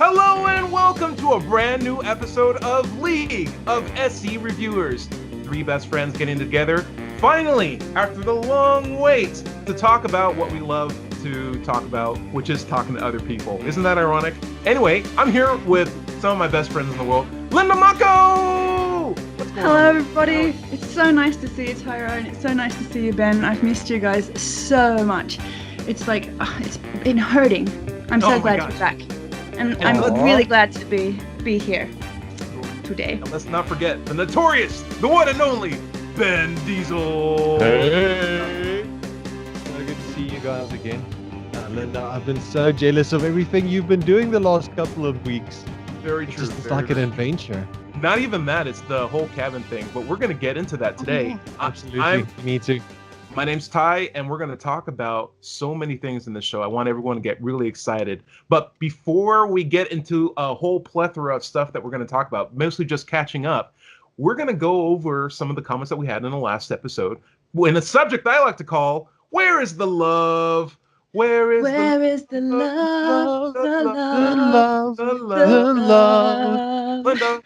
Hello and welcome to a brand new episode of League of SE Reviewers. Three best friends getting together, finally, after the long wait, to talk about what we love to talk about, which is talking to other people. Isn't that ironic? Anyway, I'm here with some of my best friends in the world. Linda Mako! Hello, everybody. It's so nice to see you, Tyrone. It's so nice to see you, Ben. I've missed you guys so much. It's like, it's been hurting. I'm so glad to be back. And I'm really glad to be here today. And let's not forget the notorious, the one and only, Ben Diesel. Hey! So good to see you guys again. Linda, I've been so jealous of everything you've been doing the last couple of weeks. Very true. It's like an adventure. Not even that, it's the whole cabin thing, but we're going to get into that today. Absolutely. Me too. My name's Ty, and we're going to talk about so many things in this show. I want everyone to get really excited. But before we get into a whole plethora of stuff that we're going to talk about, mostly just catching up, we're going to go over some of the comments that we had in the last episode in a subject I like to call, Where is the Love? Where is the love? The love. Linda,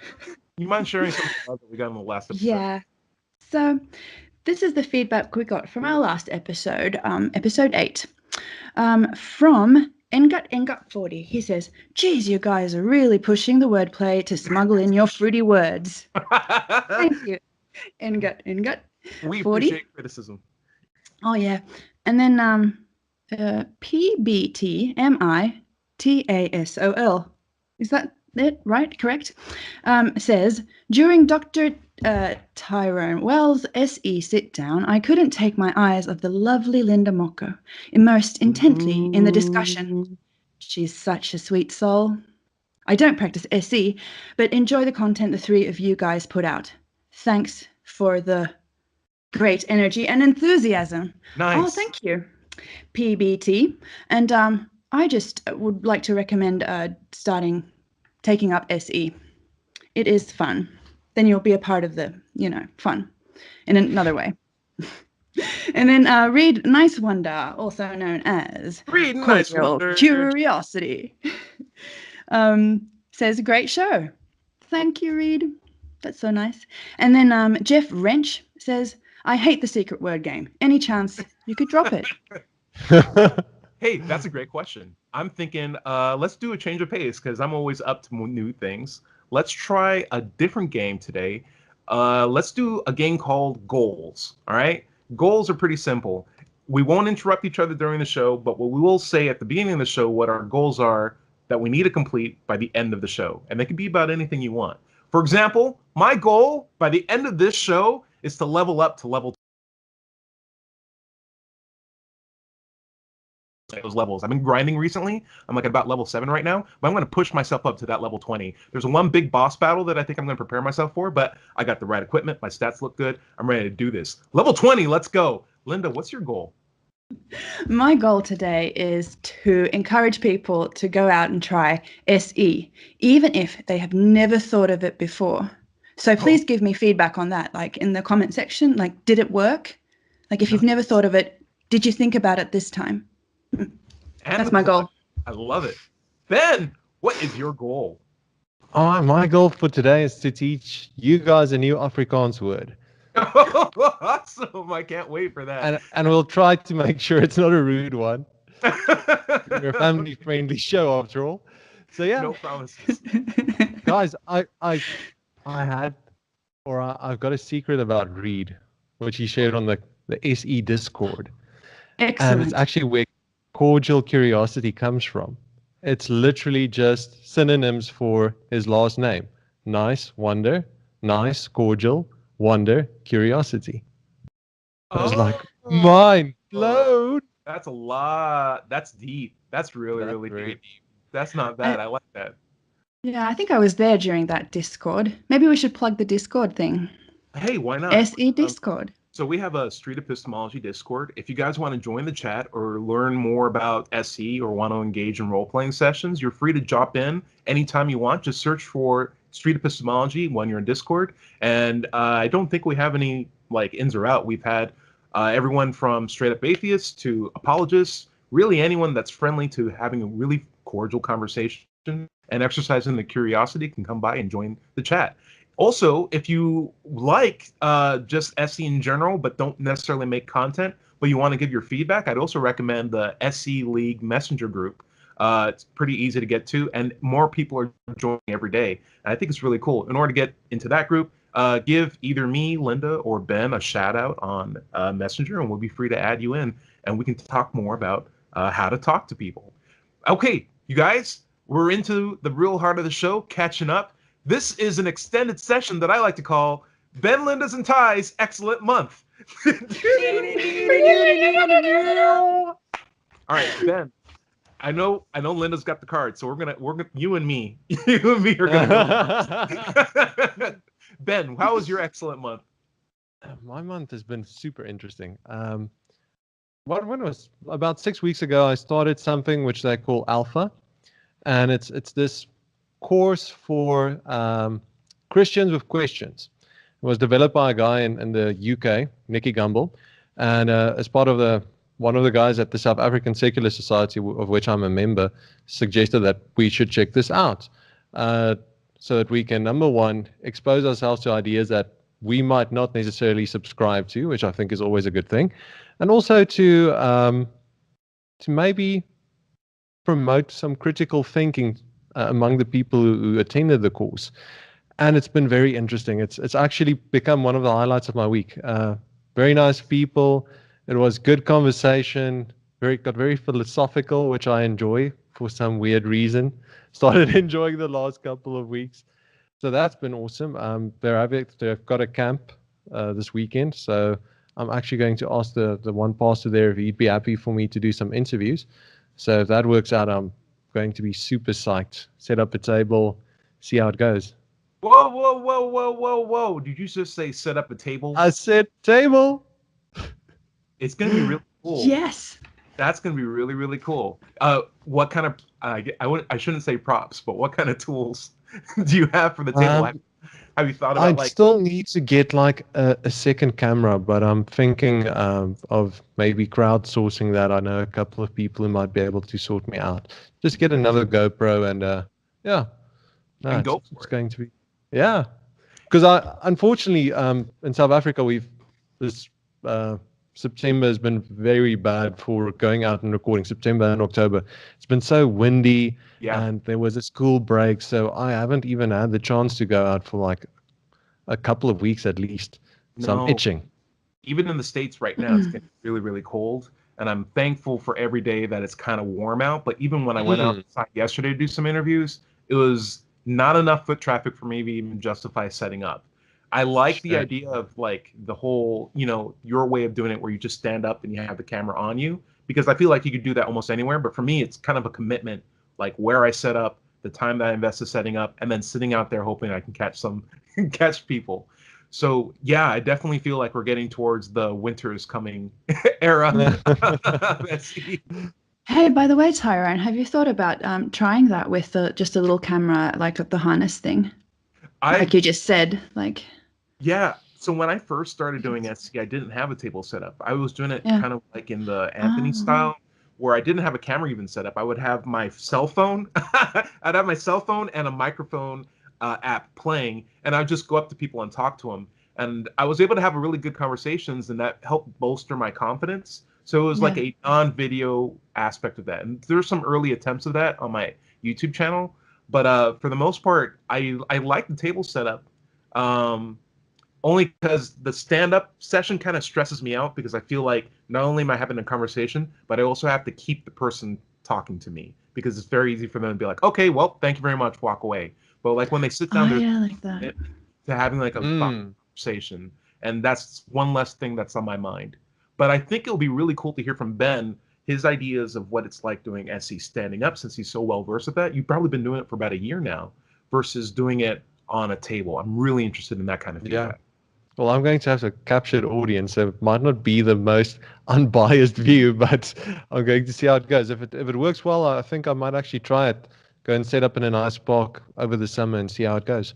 you mind sharing some of that we got in the last episode? Yeah. So this is the feedback we got from our last episode, episode 8, from Engut40. He says, "Geez, you guys are really pushing the wordplay to smuggle in your fruity words." Thank you, Engut. We 40. appreciate criticism. Oh yeah, and then PBTMITASOL. Is that it? Right? Correct? Says, during Dr. Tyrone Wells' SE sit-down, I couldn't take my eyes off the lovely Linda Moko, immersed intently in the discussion. She's such a sweet soul. I don't practice SE, but enjoy the content the three of you guys put out. Thanks for the great energy and enthusiasm. Nice. Oh, thank you, PBT. And I just would like to recommend taking up SE. It is fun. Then you'll be a part of the, fun in another way. And then Read Nice Wonder, also known as Read Nice Wonder. Curiosity, says, great show. Thank you, Reed. That's so nice. And then Jeff Wrench says, I hate the secret word game. Any chance you could drop it? Hey, that's a great question. I'm thinking, let's do a change of pace because I'm always up to new things. Let's try a different game today. Let's do a game called Goals. All right? Goals are pretty simple. We won't interrupt each other during the show, but what we will say at the beginning of the show what our goals are that we need to complete by the end of the show. And they can be about anything you want. For example, my goal by the end of this show is to level up to level 2. Those levels. I've been grinding recently. I'm like about level 7 right now, but I'm going to push myself up to that level 20. There's one big boss battle that I think I'm going to prepare myself for, but I got the right equipment. My stats look good. I'm ready to do this. Level 20, let's go. Linda, what's your goal? My goal today is to encourage people to go out and try SE, even if they have never thought of it before. So please give me feedback on that, like in the comment section. Like, did it work? Like, if you've never thought of it, did you think about it this time? That's my goal. I love it. Ben, what is your goal? My goal for today is to teach you guys a new Afrikaans word. Awesome. I can't wait for that. And we'll try to make sure it's not a rude one. We're a family-friendly show after all. So yeah. No promises. Guys, I've got a secret about Reed, which he shared on the SE Discord. Excellent. And it's actually where cordial curiosity comes from. It's literally just synonyms for his last name. Nice, wonder, nice, cordial, wonder, curiosity. I was like, mind blown. That's a lot. That's deep. That's really deep. That's not bad. I like that. Yeah, I think I was there during that Discord. Maybe we should plug the Discord thing. Hey, why not? SE Discord. So we have a Street Epistemology Discord. If you guys want to join the chat or learn more about SE or want to engage in role-playing sessions, you're free to drop in anytime you want. Just search for Street Epistemology when you're in Discord. And I don't think we have any like ins or out. We've had everyone from straight-up atheists to apologists, really anyone that's friendly to having a really cordial conversation and exercising the curiosity can come by and join the chat. Also, if you like just SE in general, but don't necessarily make content, but you want to give your feedback, I'd also recommend the SE League Messenger group. It's pretty easy to get to, and more people are joining every day. And I think it's really cool. In order to get into that group, give either me, Linda, or Ben a shout out on Messenger, and we'll be free to add you in, and we can talk more about how to talk to people. Okay, you guys, we're into the real heart of the show, catching up. This is an extended session that I like to call Ben, Linda's, and Ty's Excellent Month. All right, Ben. I know Linda's got the card, so we're gonna you and me are gonna go. Ben, how was your excellent month? My month has been super interesting. When was about 6 weeks ago, I started something which they call Alpha, and it's this course for Christians with questions. It was developed by a guy in the UK, Nicky Gumbel, and as part of one of the guys at the South African Secular Society, of which I'm a member, suggested that we should check this out so that we can, number one, expose ourselves to ideas that we might not necessarily subscribe to, which I think is always a good thing, and also to maybe promote some critical thinking among the people who attended the course. And it's been very interesting. It's actually become one of the highlights of my week. Very nice people. It was good conversation. Got very philosophical, which I enjoy for some weird reason. Started enjoying the last couple of weeks. So that's been awesome. They've got a camp this weekend. So I'm actually going to ask the one pastor there if he'd be happy for me to do some interviews. So if that works out, I'm going to be super psyched. Set up a table, see how it goes. Whoa. Did you just say set up a table? I said table. It's going to be really cool. Yes. That's going to be really, really cool. What kind of, I shouldn't say props, but what kind of tools do you have for the table? Have you thought about I still need to get like a second camera, but I'm thinking of maybe crowdsourcing that. I know a couple of people who might be able to sort me out. Just get another GoPro and yeah. No, and it's going to be, yeah. Because unfortunately, in South Africa, this September has been very bad for going out and recording. September and October. It's been so windy, and there was a school break, so I haven't even had the chance to go out for like a couple of weeks at least. So I'm itching. Even in the States right now, it's getting really, really cold, and I'm thankful for every day that it's kind of warm out. But even when I went outside yesterday to do some interviews, it was not enough foot traffic for me to even justify setting up. I like the idea of like the whole, your way of doing it where you just stand up and you have the camera on you, because I feel like you could do that almost anywhere. But for me, it's kind of a commitment, like where I set up, the time that I invested setting up, and then sitting out there hoping I can catch people. So yeah, I definitely feel like we're getting towards the winter is coming era. Hey, by the way, Tyrone, have you thought about trying that with just a little camera, like the harness thing? Like you just said, like. Yeah. So when I first started doing SC, I didn't have a table set up. I was doing it kind of like in the Anthony style, where I didn't have a camera even set up. I would have my cell phone. I'd have my cell phone and a microphone app playing, and I'd just go up to people and talk to them. And I was able to have really good conversations, and that helped bolster my confidence. So it was like a non-video aspect of that. And there's some early attempts of that on my YouTube channel. But for the most part, I like the table setup, only because the stand-up session kind of stresses me out, because I feel like not only am I having a conversation, but I also have to keep the person talking to me, because it's very easy for them to be like, okay, well, thank you very much, walk away. But like when they sit down, like that. To having like a conversation, and that's one less thing that's on my mind. But I think it'll be really cool to hear from Ben his ideas of what it's like doing SE standing up, since he's so well versed at that. You've probably been doing it for about a year now versus doing it on a table. I'm really interested in that kind of feedback. Yeah. Well, I'm going to have a captured audience, so it might not be the most unbiased view, but I'm going to see how it goes. If it works well, I think I might actually try it. Go and set up in a nice park over the summer and see how it goes.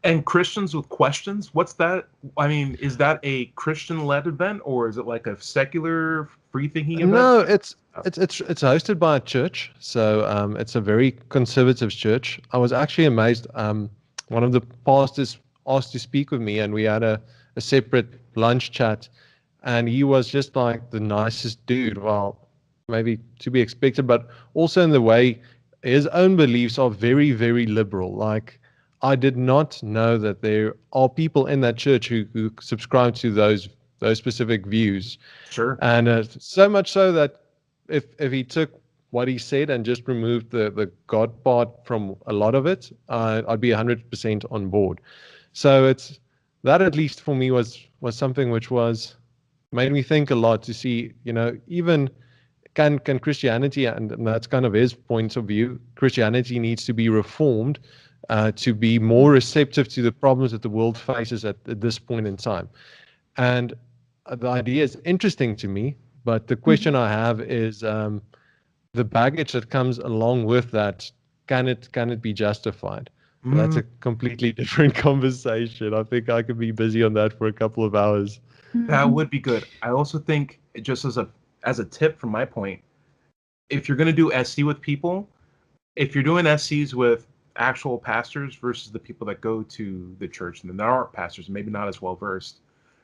And Christians with questions, what's that? I mean, is that a Christian-led event, or is it like a secular free thinking event? No, it's hosted by a church, so it's a very conservative church. I was actually amazed. One of the pastors asked to speak with me, and we had a separate lunch chat, and he was just like the nicest dude. Well, maybe to be expected, but also in the way his own beliefs are very, very liberal. Like, I did not know that there are people in that church who subscribe to those specific views. Sure. And so much so that if he took what he said and just removed the God part from a lot of it, I'd be 100% on board. So it's that, at least for me, was something which made me think a lot, to see, even can Christianity, and that's kind of his point of view, Christianity needs to be reformed to be more receptive to the problems that the world faces at this point in time. And the idea is interesting to me, but the question I have is the baggage that comes along with that. Can it be justified? But that's a completely different conversation. I think I could be busy on that for a couple of hours. That would be good. I also think, just as a tip from my point, if you're going to do SC with people, if you're doing SCs with actual pastors versus the people that go to the church and that aren't pastors, maybe not as well versed,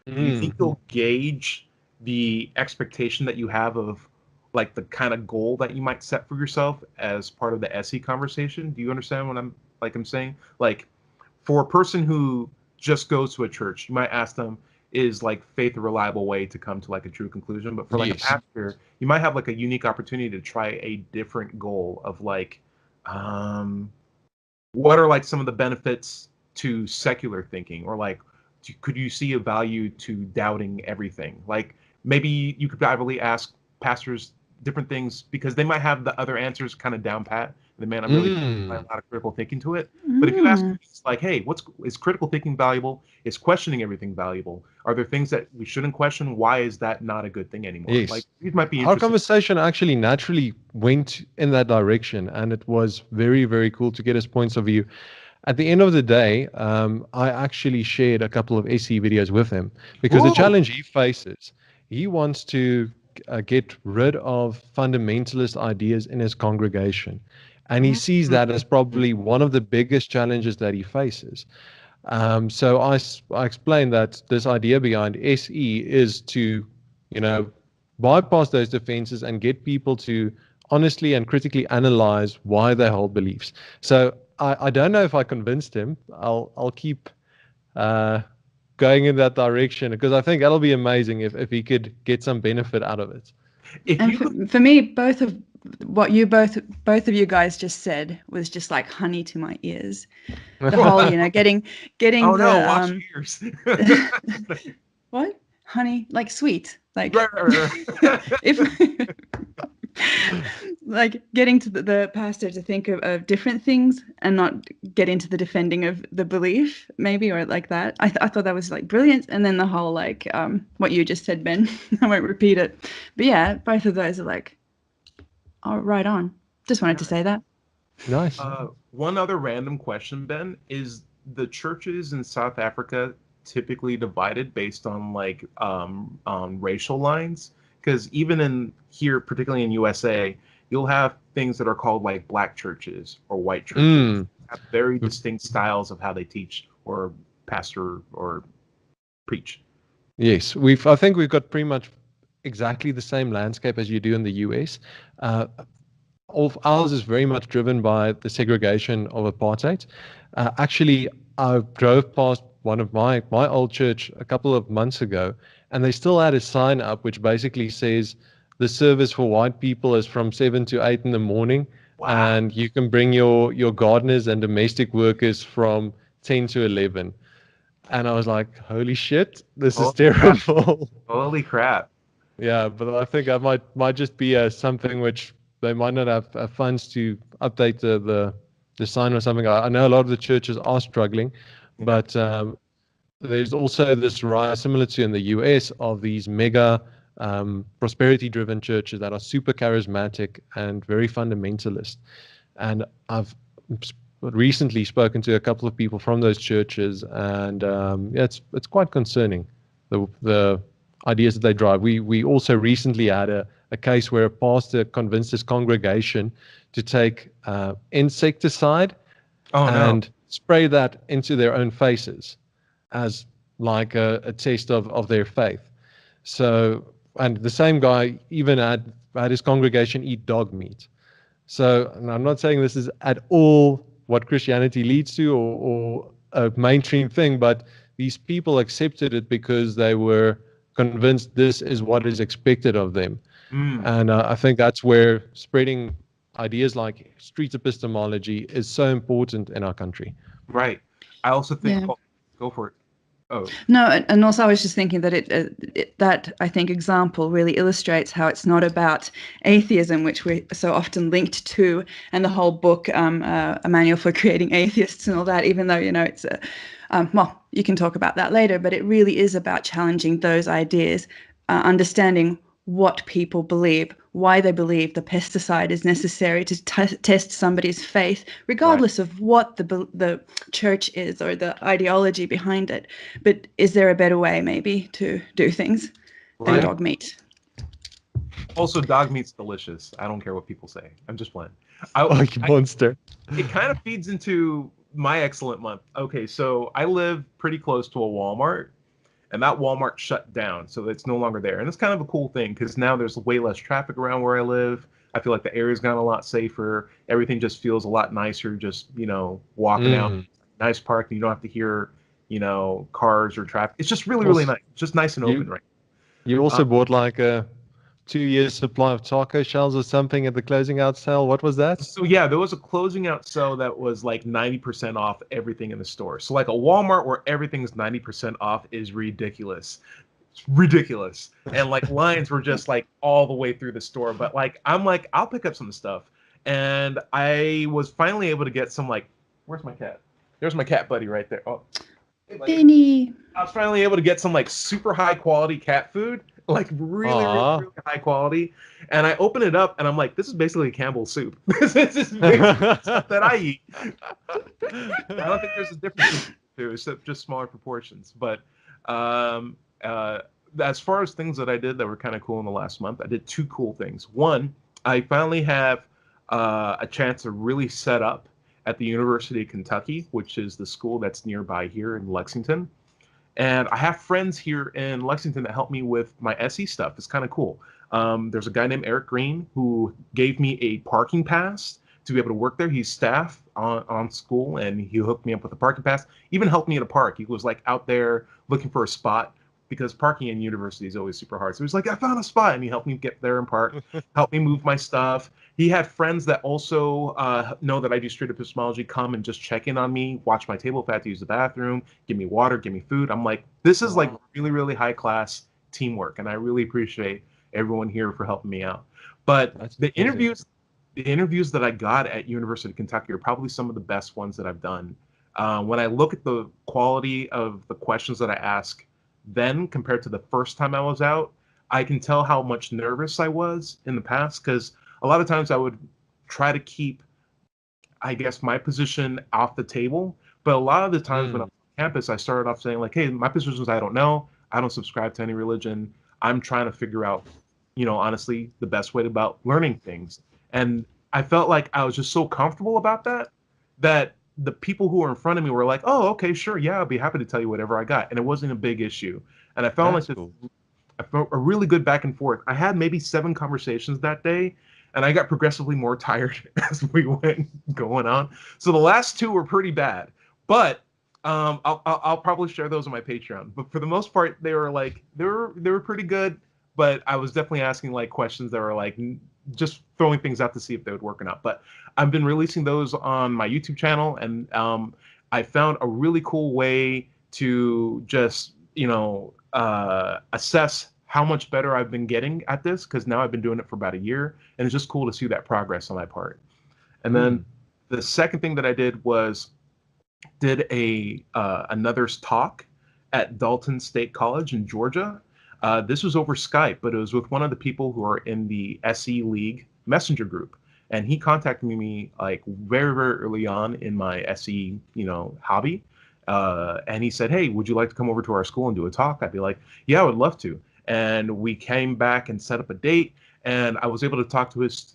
do you think you'll gauge the expectation that you have of, like, the kind of goal that you might set for yourself as part of the SC conversation? Do you understand what I'm saying? Like, for a person who just goes to a church, you might ask them, is, like, faith a reliable way to come to, like, a true conclusion? But for, like, a pastor, you might have, like, a unique opportunity to try a different goal of, like, what are, like, some of the benefits to secular thinking, or, like, could you see a value to doubting everything? Like, maybe you could probably ask pastors different things because they might have the other answers kind of down pat. They may not really apply a lot of critical thinking to it. But if you ask them, it's like, hey, is critical thinking valuable? Is questioning everything valuable? Are there things that we shouldn't question? Why is that not a good thing anymore? Yes. Like, these might be Our interesting. conversation actually naturally went in that direction, and it was very, very cool to get his points of view. At the end of the day, I actually shared a couple of SE videos with him because the challenge he faces, he wants to get rid of fundamentalist ideas in his congregation. And he sees that as probably one of the biggest challenges that he faces. So I explained that this idea behind SE is to, bypass those defenses and get people to honestly and critically analyze why they hold beliefs. So I don't know if I convinced him. I'll keep going in that direction because I think that'll be amazing if he could get some benefit out of it. For me, both of what both of you guys just said was just like honey to my ears. The whole, getting oh, the no, wash your ears. What? Honey, like sweet, like Right. if like getting to the pastor to think of different things and not get into the defending of the belief, maybe, or like that. I thought that was like brilliant. And then the whole like what you just said, Ben, I won't repeat it, but yeah, both of those are like, oh, right on. Just wanted to say that. Nice. One other random question, Ben, is the churches in South Africa typically divided based on like on racial lines? Because even in here, particularly in USA, you'll have things that are called like black churches or white churches. Have very distinct styles of how they teach or pastor or preach. Yes, I think we've got pretty much exactly the same landscape as you do in the US. Ours is very much driven by the segregation of apartheid. Actually, I drove past one of my old church a couple of months ago, and they still had a sign up which basically says the service for white people is from 7 to 8 in the morning. Wow. And you can bring your gardeners and domestic workers from 10 to 11. And I was like, holy shit, this is terrible. Holy crap. Yeah, but I think I might just be something which they might not have funds to update the sign or something. I know a lot of the churches are struggling, but there's also this rise, similar to in the US, of these mega prosperity-driven churches that are super charismatic and very fundamentalist. And I've recently spoken to a couple of people from those churches, and it's quite concerning, the ideas that they drive. We also recently had a case where a pastor convinced his congregation to take insecticide and spray that into their own faces as like a test of their faith. So, and the same guy even had his congregation eat dog meat. So, and I'm not saying this is at all what Christianity leads to or a mainstream thing, but these people accepted it because they were convinced this is what is expected of them. And I think that's where spreading ideas like street epistemology is so important in our country. Right. I also think, go for it. Oh. No, and also I was just thinking that that I think example really illustrates how it's not about atheism, which we're so often linked to, and the whole book, A Manual for Creating Atheists and all that, even though, it's well, you can talk about that later, but it really is about challenging those ideas, understanding what people believe, why they believe the pesticide is necessary to test somebody's faith, regardless of what the church is or the ideology behind it. But is there a better way, maybe, to do things than dog meat? Also, dog meat's delicious. I don't care what people say. I'm just playing. Monster. It kind of feeds into my excellent month. Okay, so I live pretty close to a Walmart. And that Walmart shut down, so it's no longer there. And it's kind of a cool thing because now there's way less traffic around where I live. I feel like the area's gotten a lot safer. Everything just feels a lot nicer just, walking out. Nice parking. You don't have to hear, cars or traffic. It's just really, really nice. It's just nice and open right now. You also bought like a 2-year supply of taco shells or something at the closing out sale. What was that? So yeah, there was a closing out sale that was like 90% off everything in the store. So like a Walmart where everything's 90% off is ridiculous. It's ridiculous. And like lines were just like all the way through the store. But like, I'm like, I'll pick up some stuff. And I was finally able to get some like, where's my cat? There's my cat buddy right there. Oh, hey, Benny. I was finally able to get some like super high quality cat food. Like really, really, really high quality. And I open it up and I'm like, this is basically Campbell's soup. This is basically stuff that I eat. I don't think there's a difference between it's just smaller proportions. But as far as things that I did that were kind of cool in the last month, I did 2 cool things. One, I finally have a chance to really set up at the University of Kentucky, which is the school that's nearby here in Lexington. And I have friends here in Lexington that help me with my SE stuff. It's kind of cool. There's a guy named Eric Green who gave me a parking pass to be able to work there. He's staff on school, and he hooked me up with a parking pass. Even helped me in a park. He was like out there looking for a spot because parking in university is always super hard. So he's like, I found a spot, and he helped me get there and park, helped me move my stuff. He had friends that also know that I do street epistemology come and just check in on me, watch my table if I have to use the bathroom, give me water, give me food. I'm like, this is like really, really high class teamwork, and I really appreciate everyone here for helping me out. But the interviews that I got at University of Kentucky are probably some of the best ones that I've done. When I look at the quality of the questions that I ask then compared to the first time I was out, I can tell how much nervous I was in the past, because a lot of times I would try to keep, I guess, my position off the table. But a lot of the times when I'm on campus, I started off saying like, hey, my position is I don't know. I don't subscribe to any religion. I'm trying to figure out, honestly, the best way about learning things. And I felt like I was just so comfortable about that the people who were in front of me were like, oh, okay, sure. Yeah, I'll be happy to tell you whatever I got. And it wasn't a big issue. And I felt I felt a really good back and forth. I had maybe 7 conversations that day, and I got progressively more tired as we went going on. So the last 2 were pretty bad, but I'll probably share those on my Patreon. But for the most part, they were pretty good. But I was definitely asking like questions that were like just throwing things out to see if they would work or not. But I've been releasing those on my YouTube channel, and I found a really cool way to just assess how much better I've been getting at this, because now I've been doing it for about a year, and it's just cool to see that progress on my part. And then the second thing that I did was another talk at Dalton State College in Georgia. This was over Skype, but it was with one of the people who are in the SE League Messenger group. And he contacted me like very, very early on in my SE, hobby. And he said, hey, would you like to come over to our school and do a talk? I'd be like, yeah, I would love to. and we came back and set up a date. And I was able to talk to his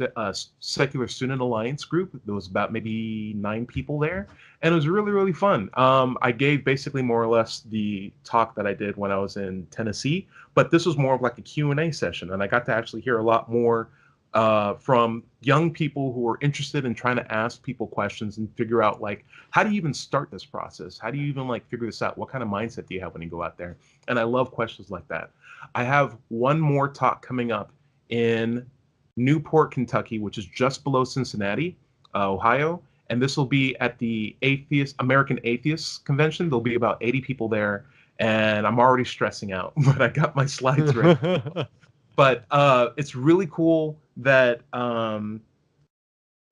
Secular Student Alliance group. There was about maybe 9 people there, and it was really, really fun. I gave basically more or less the talk that I did when I was in Tennessee, but this was more of like a Q&A session, and I got to actually hear a lot more from young people who were interested in trying to ask people questions and figure out, like, how do you even start this process? How do you even like figure this out? What kind of mindset do you have when you go out there? And I love questions like that. I have one more talk coming up in Newport, Kentucky, which is just below Cincinnati, Ohio. And this will be at the American Atheists Convention. There'll be about 80 people there. And I'm already stressing out, but I got my slides ready. But it's really cool that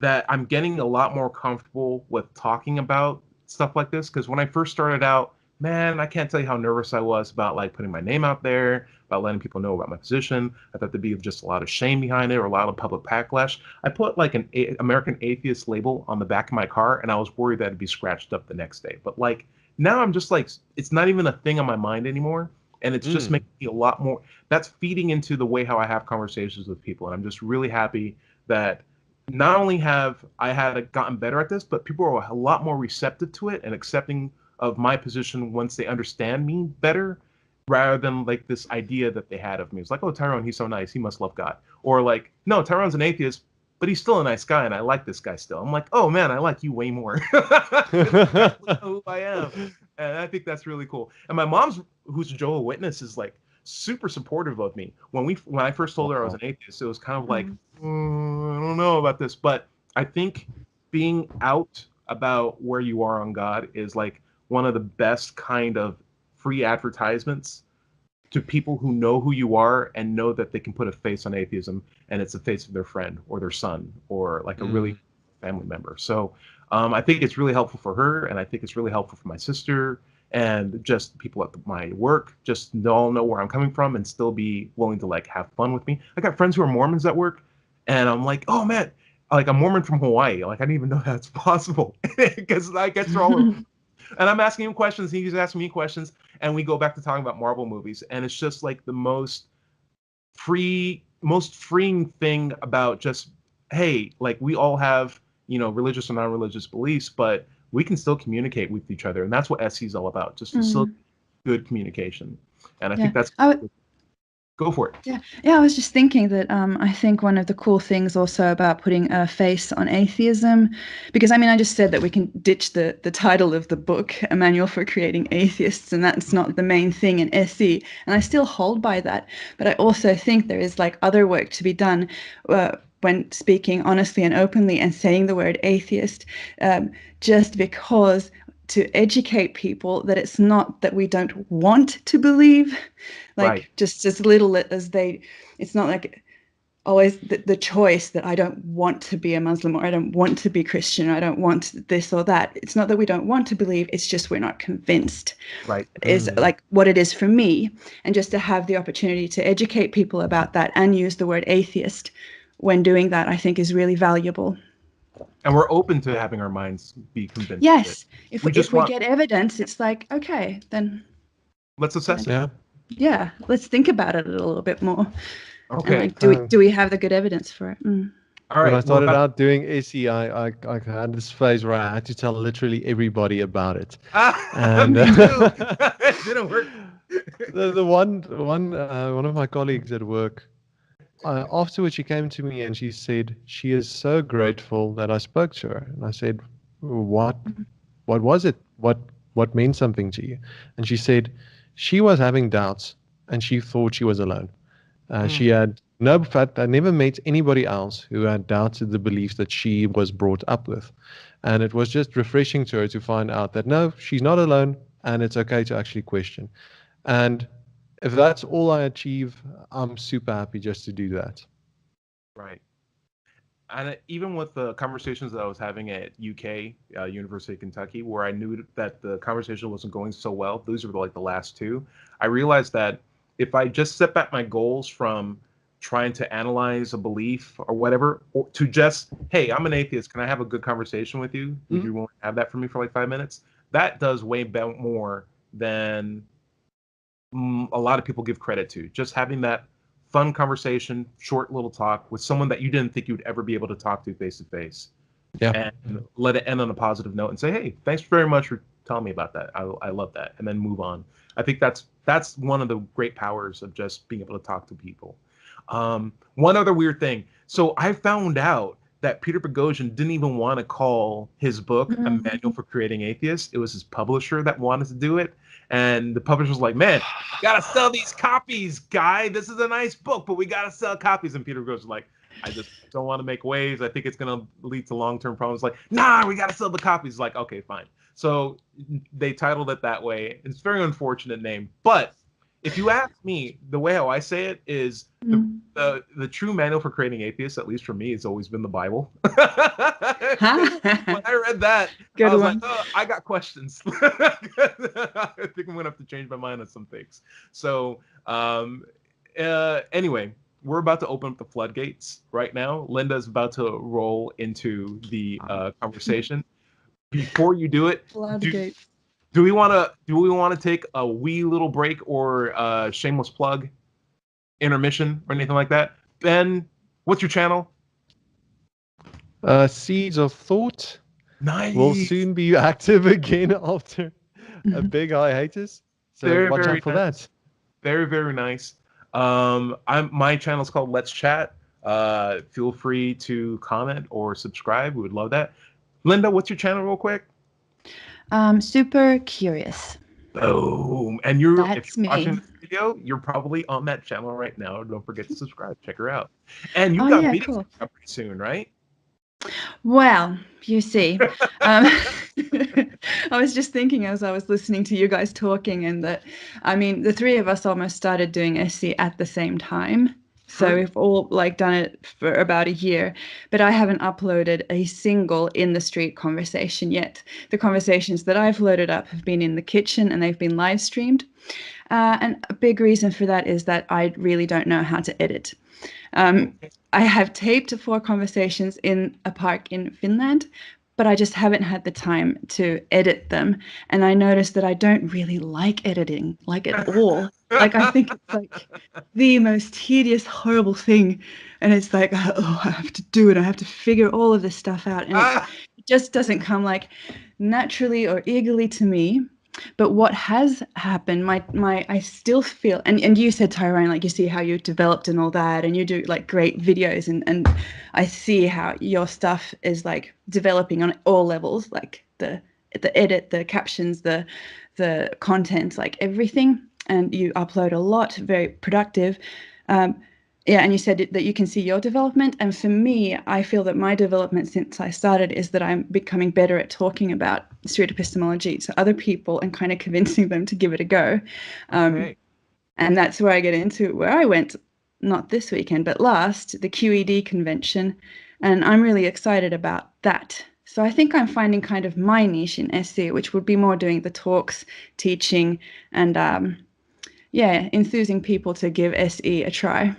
that I'm getting a lot more comfortable with talking about stuff like this. Because when I first started out, man, I can't tell you how nervous I was about like putting my name out there, about letting people know about my position. I thought there'd be just a lot of shame behind it or a lot of public backlash. I put like an American Atheist label on the back of my car, and I was worried that it'd be scratched up the next day. But like now I'm just like, it's not even a thing on my mind anymore. And it's just making me a lot more, that's feeding into the way how I have conversations with people. And I'm just really happy that not only have I gotten better at this, but people are a lot more receptive to it and accepting of my position once they understand me better, rather than like this idea that they had of me. It's like, oh, Tyrone, he's so nice, he must love God. Or like, no, Tyrone's an atheist, but he's still a nice guy, and I like this guy still. I'm like, oh man, I like you way more. That's who I am. And I think that's really cool. And my mom's, who's a Jehovah's Witness, is like super supportive of me. When I first told her I was an atheist, it was kind of like, I don't know about this. But I think being out about where you are on God is like one of the best kind of free advertisements to people who know who you are and know that they can put a face on atheism, and it's the face of their friend or their son or like a really family member. So I think it's really helpful for her, and I think it's really helpful for my sister and just people at my work. Just all know where I'm coming from and still be willing to like have fun with me. I got friends who are Mormons at work, and I'm like, oh man, like a Mormon from Hawaii. Like I didn't even know that's possible because I get through all of and I'm asking him questions, he's asking me questions, and we go back to talking about Marvel movies. And it's just like the most freeing thing about just, hey, like we all have, religious or non-religious beliefs, but we can still communicate with each other. And that's what SC is all about, just good communication. And I think that's go for it. Yeah. I was just thinking that I think one of the cool things also about putting a face on atheism, because I mean, I just said that we can ditch the title of the book, A Manual for Creating Atheists, and that's not the main thing in SE. And I still hold by that. But I also think there is like other work to be done when speaking honestly and openly and saying the word atheist, just because to educate people that it's not that we don't want to believe, like just as little as it's not like always the choice that I don't want to be a Muslim or I don't want to be Christian or I don't want this or that. It's not that we don't want to believe, it's just we're not convinced. Right. Is like what it is for me. And just to have the opportunity to educate people about that and use the word atheist when doing that, I think is really valuable. And we're open to having our minds be convinced. Yes. If we get evidence, it's like, okay, then let's assess it. Yeah. Let's think about it a little bit more. Okay. And like, do we have the good evidence for it? All right. When I started out doing SE, I had this phase where I had to tell literally everybody about it. And me too. It didn't work. One of my colleagues at work, afterwards she came to me and she said she is so grateful that I spoke to her. And I said, what was it? What meant something to you? And she said she was having doubts and she thought she was alone. She had I never met anybody else who had doubted the beliefs that she was brought up with. And it was just refreshing to her to find out that no, she's not alone and it's okay to actually question. And if that's all I achieve, I'm super happy just to do that. Right. And even with the conversations that I was having at UK, University of Kentucky, where I knew that the conversation wasn't going so well, those were like the last two, I realized that if I just set back my goals from trying to analyze a belief or whatever, or to just, hey, I'm an atheist, can I have a good conversation with you? Would you want to have that for me for like 5 minutes? That does way more than a lot of people give credit to. Just having that fun conversation, short little talk with someone that you didn't think you'd ever be able to talk to face to face. Yeah. And let it end on a positive note and say, hey, thanks very much for telling me about that. I love that. And then move on. I think that's one of the great powers of just being able to talk to people. One other weird thing. So I found out that Peter Boghossian didn't even want to call his book A Manual for Creating Atheists. It was his publisher that wanted to do it. And the publisher was like, man, you got to sell these copies, guy. This is a nice book, but we got to sell copies. And Peter Boghossian was like, I just don't want to make waves. I think it's going to lead to long-term problems. Like, nah, we got to sell the copies. Like, okay, fine. So they titled it that way. It's a very unfortunate name. But if you ask me, the way how I say it is the true manual for creating atheists, at least for me, has always been the Bible. When I read that, I was like, oh, I got questions. I think I'm going to have to change my mind on some things. So anyway, we're about to open up the floodgates right now. Linda's about to roll into the conversation. Before you do it, do we want to take a wee little break or a shameless plug, intermission, or anything like that? Ben, what's your channel? Seeds of Thought. Nice. Will soon be active again after a big hiatus. So watch out for that. Very, very nice. My channel is called Let's Chat. Feel free to comment or subscribe. We would love that. Linda, what's your channel real quick? Super Curious. Boom. And if you're watching this video, you're probably on that channel right now. Don't forget to subscribe. Check her out. And you got videos coming up pretty soon, right? Well, you see, I was just thinking as I was listening to you guys talking, and that, I mean, the three of us almost started doing SC at the same time. So we've all done it for about a year, but I haven't uploaded a single in the street conversation yet. The conversations that I've loaded up have been in the kitchen and they've been live streamed. And a big reason for that is that I really don't know how to edit. I have taped 4 conversations in a park in Finland, but I just haven't had the time to edit them. And I noticed that I don't really like editing, at all. I think it's the most tedious, horrible thing. And it's I have to do it. I have to figure all of this stuff out. And it just doesn't come naturally or eagerly to me. But what has happened, I still feel, and you said, Tyrone, you see how you developed and all that, and you do great videos, and I see how your stuff is developing on all levels, the edit, the captions, the content, everything, and you upload a lot, very productive. And you said that you can see your development. And for me, I feel that my development since I started is that I'm becoming better at talking about street epistemology to other people and kind of convincing them to give it a go. And that's where I get into where I went, not this weekend, but last, the QED convention. And I'm really excited about that. So I think I'm finding kind of my niche in SC, which would be more doing the talks, teaching, and enthusing people to give SE a try.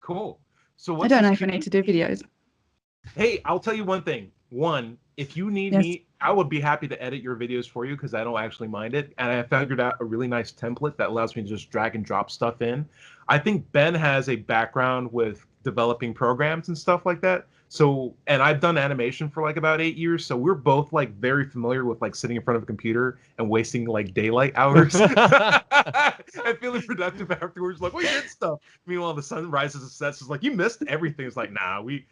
Cool. So I don't know if I need to do videos. Hey, I'll tell you one thing. One, if you need me, I would be happy to edit your videos for you because I don't actually mind it. And I figured out a really nice template that allows me to just drag and drop stuff in. I think Ben has a background with developing programs and stuff like that. So, and I've done animation for about 8 years. So we're both very familiar with sitting in front of a computer and wasting daylight hours and feeling productive afterwards. We did stuff. Meanwhile, the sun rises and sets. It's you missed everything. It's nah, we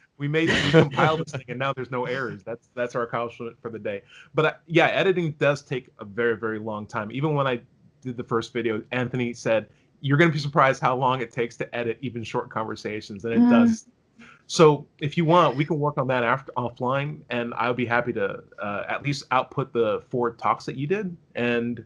compiled this thing and now there's no errors. That's our accomplishment for the day. But editing does take a very, very long time. Even when I did the first video, Anthony said, you're going to be surprised how long it takes to edit even short conversations. And it does. So if you want, we can work on that offline, and I'll be happy to at least output the 4 talks that you did. And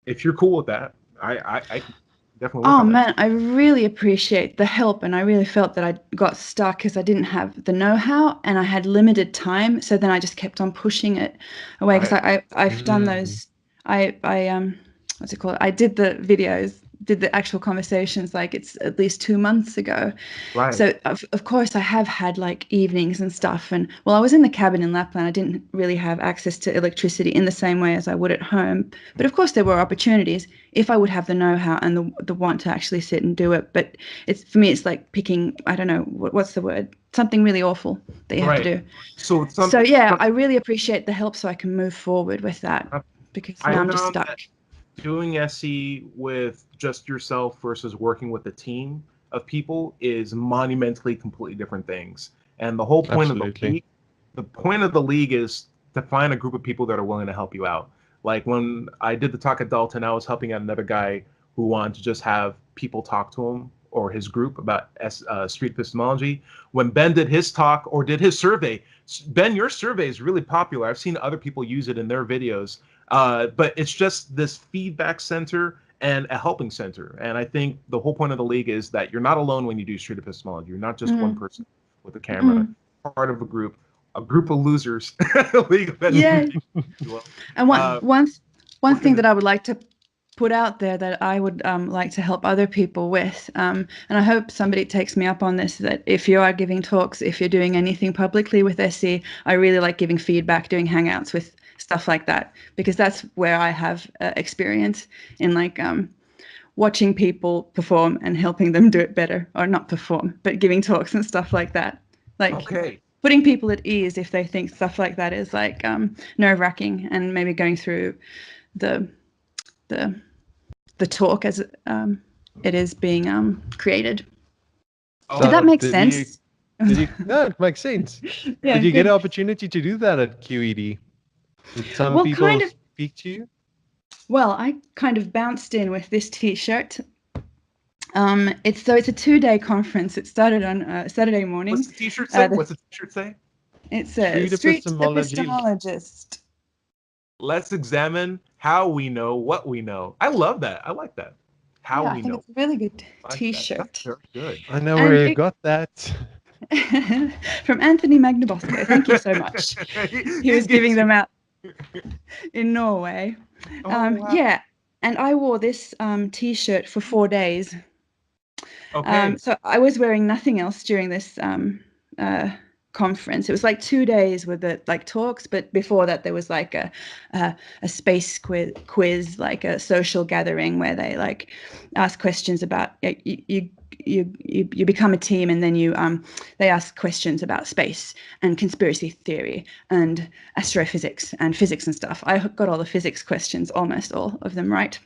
if you're cool with that, I can definitely work on that. I really appreciate the help, and I really felt that I got stuck because I didn't have the know-how and I had limited time. So then I just kept on pushing it away because I've done those. What's it called? I did the videos did the actual conversations, like it's at least 2 months ago. Right. So of course I have had like evenings and stuff, and well, I was in the cabin in Lapland. I didn't really have access to electricity in the same way as I would at home, but of course there were opportunities if I would have the know-how and the want to actually sit and do it. But it's, for me, it's like picking, I don't know what's the word, something really awful that you have to do. So I really appreciate the help so I can move forward with that, because now I'm just stuck. Doing SE with just yourself versus working with a team of people is monumentally completely different things. And the whole point of the league is to find a group of people that are willing to help you out. Like when I did the talk at Dalton, I was helping out another guy who wanted to just have people talk to him or his group about Street Epistemology. When Ben did his talk or did his survey, Ben, your survey is really popular. I've seen other people use it in their videos. But it's just this feedback center and a helping center. And I think the whole point of the league is that you're not alone when you do Street Epistemology. You're not just one person with a camera, part of a group of losers. League of And one thing that I would like to put out there that I would like to help other people with, and I hope somebody takes me up on this, that if you are giving talks, if you're doing anything publicly with SE, I really like giving feedback, doing hangouts with stuff like that, because that's where I have experience in like watching people perform and helping them do it better, or not perform, but giving talks and stuff like that. Like putting people at ease if they think stuff like that is like nerve-wracking, and maybe going through the talk as it is being created. Did that make sense? No, it makes sense. Yeah, did you get an opportunity to do that at QED? Did some people speak to you? Well, I kind of bounced in with this T-shirt. It's a 2-day conference. It started on Saturday morning. What's the T-shirt say? What's the T-shirt say? It says Street Epistemologist. Let's examine how we know what we know. I love that. I like that. How we know. It's a really good T-shirt. That's very good. I know where you got that. From Anthony Magnabosco. Thank you so much. He was giving them out in Norway. Wow. Yeah, and I wore this T-shirt for 4 days. Okay. So I was wearing nothing else during this conference. It was like 2 days with the like talks, but before that there was like a space quiz, like a social gathering where they like ask questions about you become a team, and then they ask questions about space and conspiracy theory and astrophysics and physics and stuff. I got all the physics questions, almost all of them right.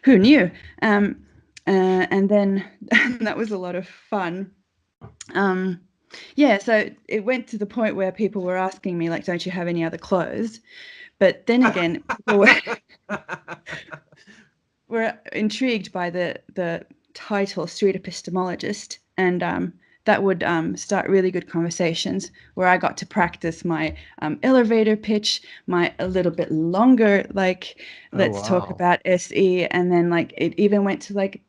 Who knew? And then that was a lot of fun. Yeah, so it went to the point where people were asking me, like, don't you have any other clothes? But then again, people were intrigued by the title, Street Epistemologist, and that would start really good conversations where I got to practice my elevator pitch, a little bit longer, like, let's talk about SE, and then, like, it even went to, like,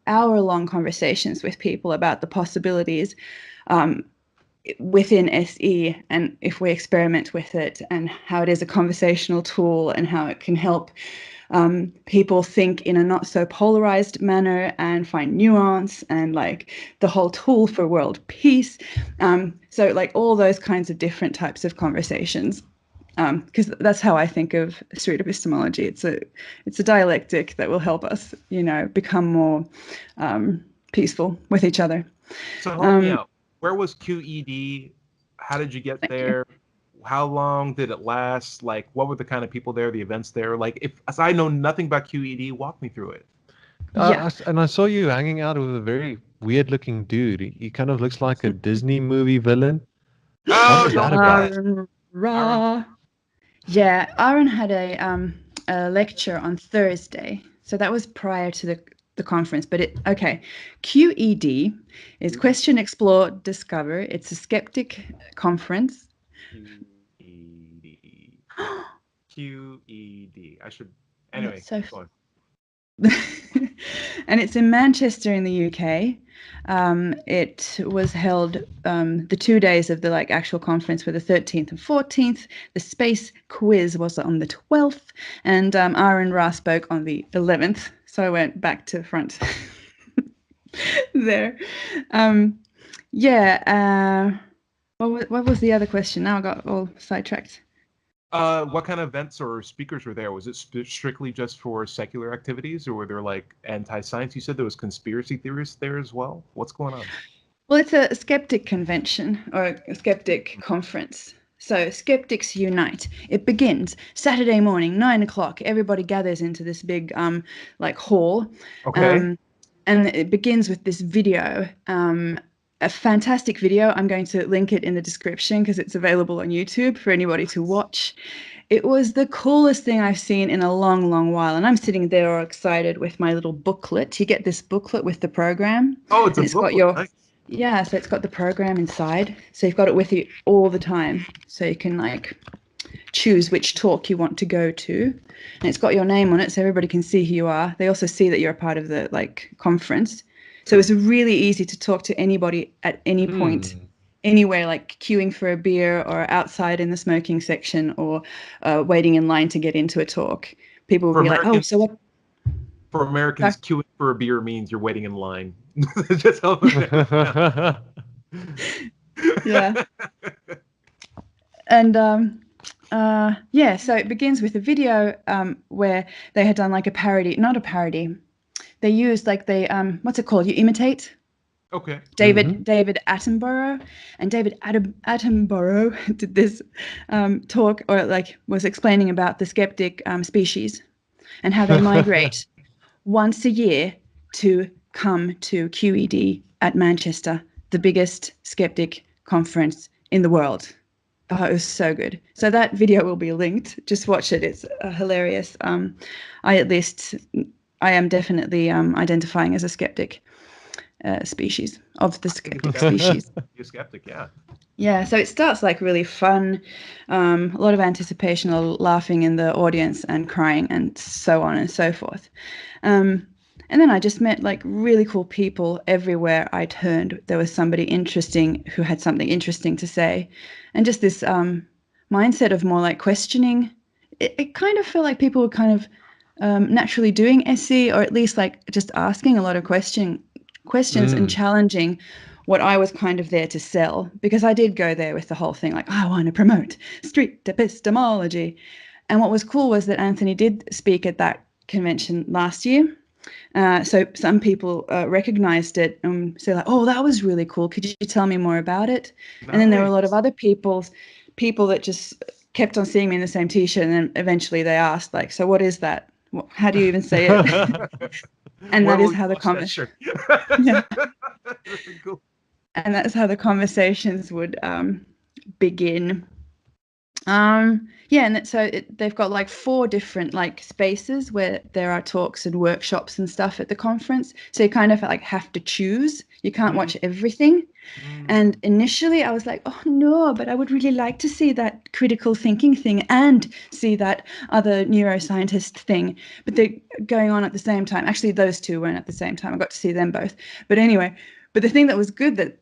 hour-long conversations with people about the possibilities within SE, and if we experiment with it, and how it is a conversational tool, and how it can help people think in a not so polarized manner and find nuance, and like the whole tool for world peace. So like all those kinds of different types of conversations, because that's how I think of street epistemology. It's a dialectic that will help us, become more peaceful with each other. So help me out. Where was QED? How did you get there? How long did it last? Like, what were the kind of people there, the events there? Like, as I know nothing about QED, walk me through it. And I saw you hanging out with a very weird-looking dude. He kind of looks like a Disney movie villain. Oh, what was that about? Yeah, Aaron had a lecture on Thursday, so that was prior to the conference. But QED is Question, Explore, Discover. It's a skeptic conference. QED. I should. Anyway, go on. And it's in Manchester in the UK. It was held the 2 days of the actual conference were the 13th and 14th. The space quiz was on the 12th, and Aaron Ra spoke on the 11th. So I went back to the front there. What was the other question? Now I got all sidetracked. What kind of events or speakers were there? Was it strictly just for secular activities, or were there like anti-science? You said there was conspiracy theorists there as well. What's going on? Well, it's a skeptic convention or a skeptic conference. So skeptics unite. It begins Saturday morning, 9 o'clock. Everybody gathers into this big like hall. Okay. And it begins with this video. A fantastic video. I'm going to link it in the description because it's available on YouTube for anybody to watch. It was the coolest thing I've seen in a long, long while. And I'm sitting there all excited with my little booklet. You get this booklet with the program. Oh, it's a booklet. Got your, nice. Yeah, so it's got the program inside. So you've got it with you all the time. So you can like choose which talk you want to go to. And it's got your name on it so everybody can see who you are. They also see that you're a part of the like conference. So it's really easy to talk to anybody at any point, anywhere, like queuing for a beer or outside in the smoking section or waiting in line to get into a talk. People will be like, oh, so what? For Americans, queuing for a beer means you're waiting in line. Just help Yeah. And so it begins with a video where they had done like a parody, not a parody. They used like what's it called? You imitate. Okay. David Attenborough, and David Attenborough did this talk, or like was explaining about the skeptic species and how they migrate once a year to come to QED at Manchester, the biggest skeptic conference in the world. Oh, it was so good. So that video will be linked. Just watch it. It's hilarious. I am definitely identifying as a skeptic species of the skeptic species. You're a skeptic, yeah. Yeah, so it starts like really fun, a lot of anticipation, a lot of laughing in the audience and crying and so on and so forth. And then I just met like really cool people everywhere I turned. There was somebody interesting who had something interesting to say. And just this mindset of more like questioning. It kind of felt like people were kind of naturally doing SE, or at least like just asking a lot of questions and challenging what I was kind of there to sell, because I did go there with the whole thing like, I want to promote street epistemology. And what was cool was that Anthony did speak at that convention last year. So some people recognized it and said like, oh, that was really cool. Could you tell me more about it? Nice. And then there were a lot of other people that just kept on seeing me in the same t-shirt, and then eventually they asked like, so what is that? How do you even say it? And that is how the conversation. Yeah. Cool. And that's how the conversations would begin. They've got like 4 different like spaces where there are talks and workshops and stuff at the conference. So you kind of like have to choose. You can't watch everything. And initially I was like, oh no, but I would really like to see that critical thinking thing and see that other neuroscientist thing. But they're going on at the same time. Actually, those two weren't at the same time. I got to see them both. But anyway, but the thing that was good that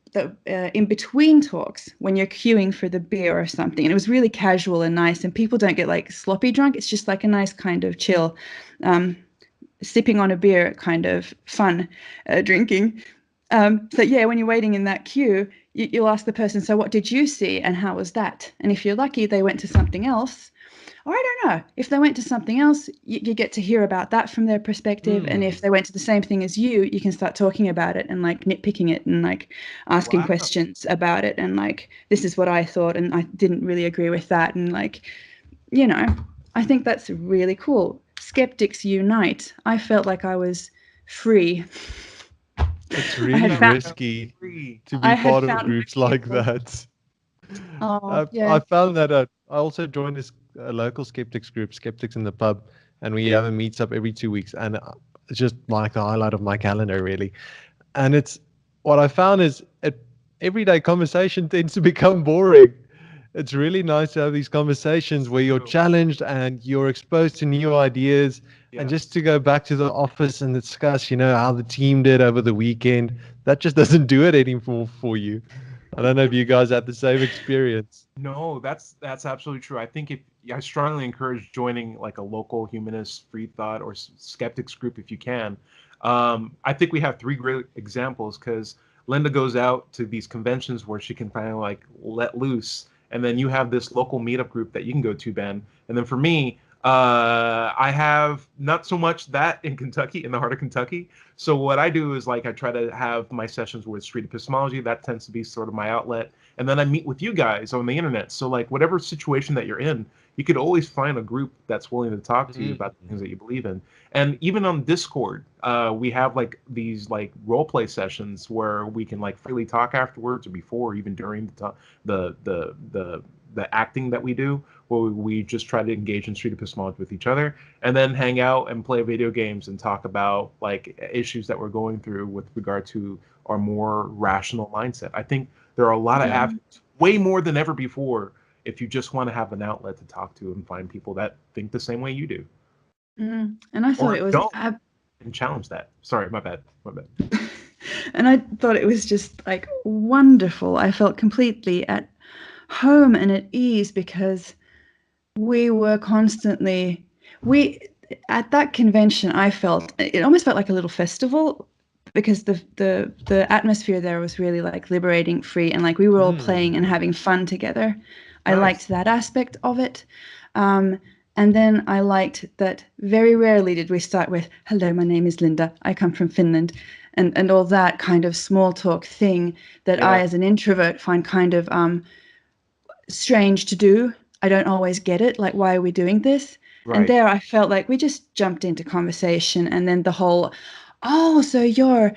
in between talks, when you're queuing for the beer or something, and it was really casual and nice, and people don't get like sloppy drunk. It's just like a nice kind of chill, sipping on a beer kind of fun drinking. So yeah, when you're waiting in that queue, you'll ask the person, so what did you see and how was that? And if you're lucky, they went to something else. Or I don't know, if they went to something else, you get to hear about that from their perspective. And if they went to the same thing as you can start talking about it and like nitpicking it and like asking questions about it. And like, this is what I thought and I didn't really agree with that. And like, you know, I think that's really cool. Skeptics unite. I felt like I was free. It's really risky to be part of groups like that. I found that out. I also joined this local skeptics group, Skeptics in the Pub, and we have a meets up every 2 weeks, and it's just like the highlight of my calendar, really. And it's what I found is everyday conversation tends to become boring. It's really nice to have these conversations where you're challenged and you're exposed to new ideas. And just to go back to the office and discuss, how the team did over the weekend, that just doesn't do it anymore for you. I don't know if you guys had the same experience. No, that's absolutely true. I think I strongly encourage joining like a local humanist free thought or skeptics group if you can. I think we have three great examples because Linda goes out to these conventions where she can kind of like let loose, and then you have this local meetup group that you can go to, Ben. And then for me, I have not so much that in Kentucky, in the heart of Kentucky. So what I do is like I try to have my sessions with Street Epistemology. That tends to be sort of my outlet. And then I meet with you guys on the internet. So like whatever situation that you're in, you could always find a group that's willing to talk to you about the things that you believe in. And even on Discord, we have like these like role play sessions where we can like freely talk afterwards or before, or even during the acting that we do, where we just try to engage in street epistemology with each other, and then hang out and play video games and talk about like issues that we're going through with regard to our more rational mindset. I think there are a lot of avenues, way more than ever before, if you just want to have an outlet to talk to and find people that think the same way you do. And I thought it was and challenge that. Sorry, my bad. And I thought it was just like wonderful. I felt completely at home and at ease because we were constantly at that convention. I felt it almost felt like a little festival because the atmosphere there was really like liberating, free, and like we were all playing and having fun together. I liked that aspect of it. And then I liked that very rarely did we start with, hello, my name is Linda. I come from Finland. And all that kind of small talk thing that I, as an introvert, find kind of strange to do. I don't always get it. Like, why are we doing this? Right. And there I felt like we just jumped into conversation. And then the whole, oh, so you're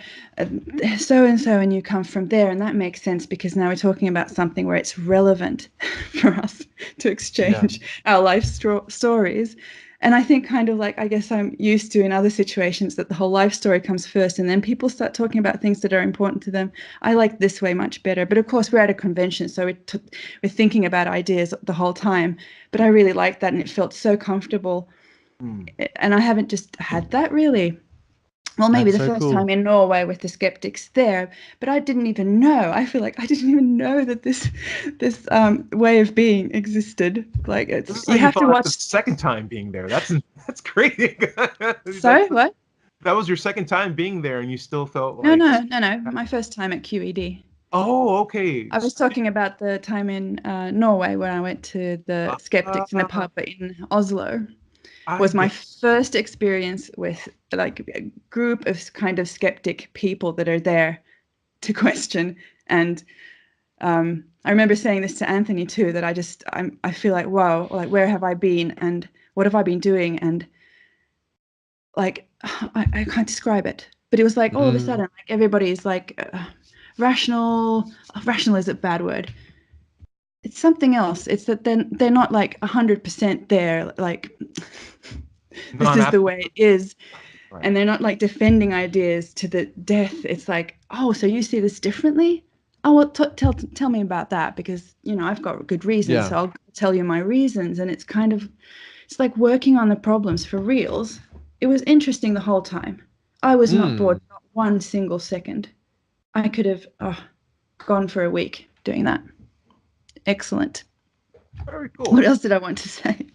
so-and-so and you come from there. And that makes sense because now we're talking about something where it's relevant for us to exchange our life stories. And I think kind of like, I guess I'm used to in other situations that the whole life story comes first and then people start talking about things that are important to them. I like this way much better. But of course, we're at a convention, so we're thinking about ideas the whole time. But I really liked that and it felt so comfortable. And I haven't just had that really. Well, maybe the first time in Norway with the skeptics there, but I didn't even know. I feel like I didn't even know that this way of being existed. Like it's you have to watch the second time being there. That's crazy. Sorry, what? That was your second time being there, and you still felt like no. My first time at QED. Oh, okay. I was talking about the time in Norway where I went to the skeptics in the pub in Oslo. Was my first experience with like a group of kind of skeptic people that are there to question. And I remember saying this to Anthony too, that I feel like, wow, like where have I been and what have I been doing? And like, I can't describe it, but it was like all of a sudden, like everybody's like rational is a bad word. It's something else. It's that they're not like 100% there, like this is the way it is. Right. And they're not like defending ideas to the death. It's like, oh, so you see this differently? Oh, well, tell me about that because, I've got good reasons. So I'll tell you my reasons. And it's kind of, it's like working on the problems for reals. It was interesting the whole time. I was not bored, not one single second. I could have gone for a week doing that. Excellent. Very cool. What else did I want to say?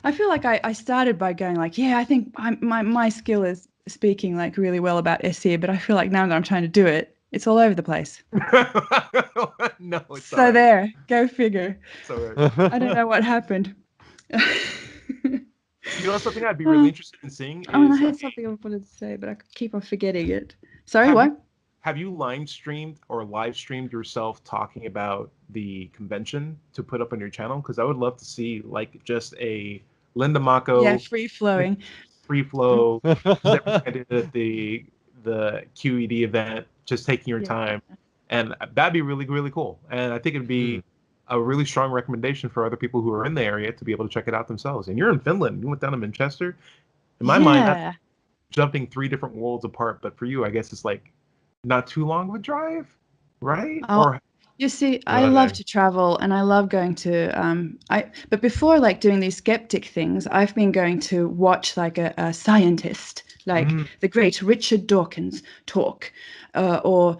I feel like I started by going like, I think my skill is speaking like really well about SE, but I feel like now that I'm trying to do it, it's all over the place. No, it's so right. There, go figure. It's all right. I don't know what happened. Something I'd be really interested in seeing is... I had something I wanted to say, but I keep on forgetting it. Sorry, what? Have you live streamed yourself talking about the convention to put up on your channel? Because I would love to see like just a Linda Mako. Yeah, free flow. I did at the QED event, just taking your time, and that'd be really, really cool. And I think it'd be a really strong recommendation for other people who are in the area to be able to check it out themselves. And you're in Finland. You went down to Manchester. In my mind, that's jumping 3 different worlds apart. But for you, I guess it's like not too long of a drive, right? You see, I Right. love to travel and I love going to but before like doing these skeptic things, I've been going to watch like a scientist, like Mm, the great Richard Dawkins talk, or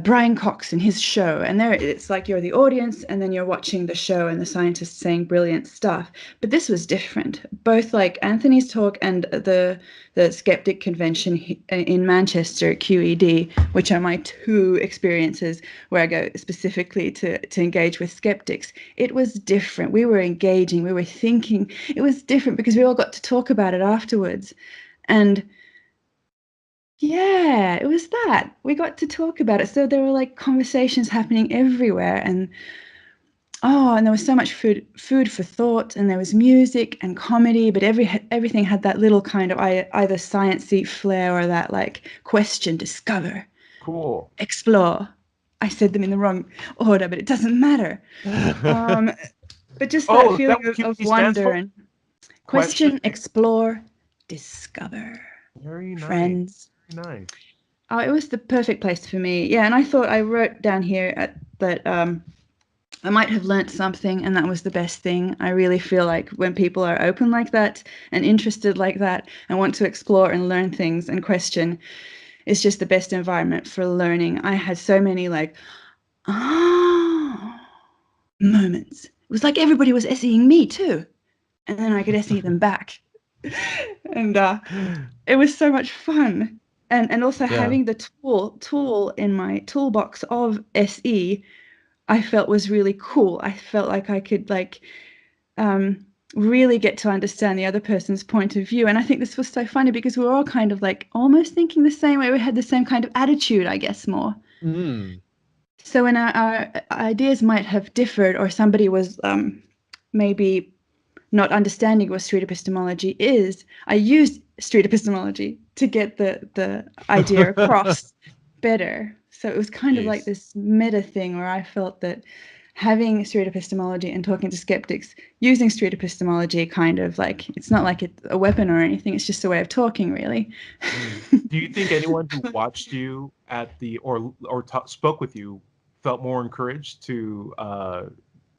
Brian Cox and his show. And there it's like you're the audience and then you're watching the show and the scientist saying brilliant stuff. But this was different. Both like Anthony's talk and the skeptic convention in Manchester, QED, which are my two experiences where I go specifically to engage with skeptics. It was different. We were engaging, we were thinking. It was different because we all got to talk about it afterwards. And yeah, it was that. We got to talk about it. So there were like conversations happening everywhere. And there was so much food for thought, and there was music and comedy, but everything had that little kind of either sciencey flair or that like question, discover, cool. explore. I said them in the wrong order, but it doesn't matter. But just that Is that feeling what of QED stands wonder for? and question, explore, discover. Very nice. Friends. Very nice. Oh, it was the perfect place for me. Yeah, and I thought I wrote down here that I might have learnt something, and that was the best thing. I really feel like when people are open like that and interested like that and want to explore and learn things and question, it's just the best environment for learning. I had so many like, moments. It was like everybody was SEing me too, and then I could SE them back. And it was so much fun. And also having the tool in my toolbox of SE, I felt was really cool. I felt like I could like really get to understand the other person's point of view. And I think this was so funny because we were all kind of like almost thinking the same way. We had the same kind of attitude, I guess, more. Mm. So when our ideas might have differed, or somebody was maybe not understanding what street epistemology is, I used street epistemology to get the idea across better. So it was kind of like this meta thing where I felt that having street epistemology and talking to skeptics using street epistemology kind of like, it's not like it's a weapon or anything, it's just a way of talking, really. Do you think anyone who watched you at the or spoke with you felt more encouraged to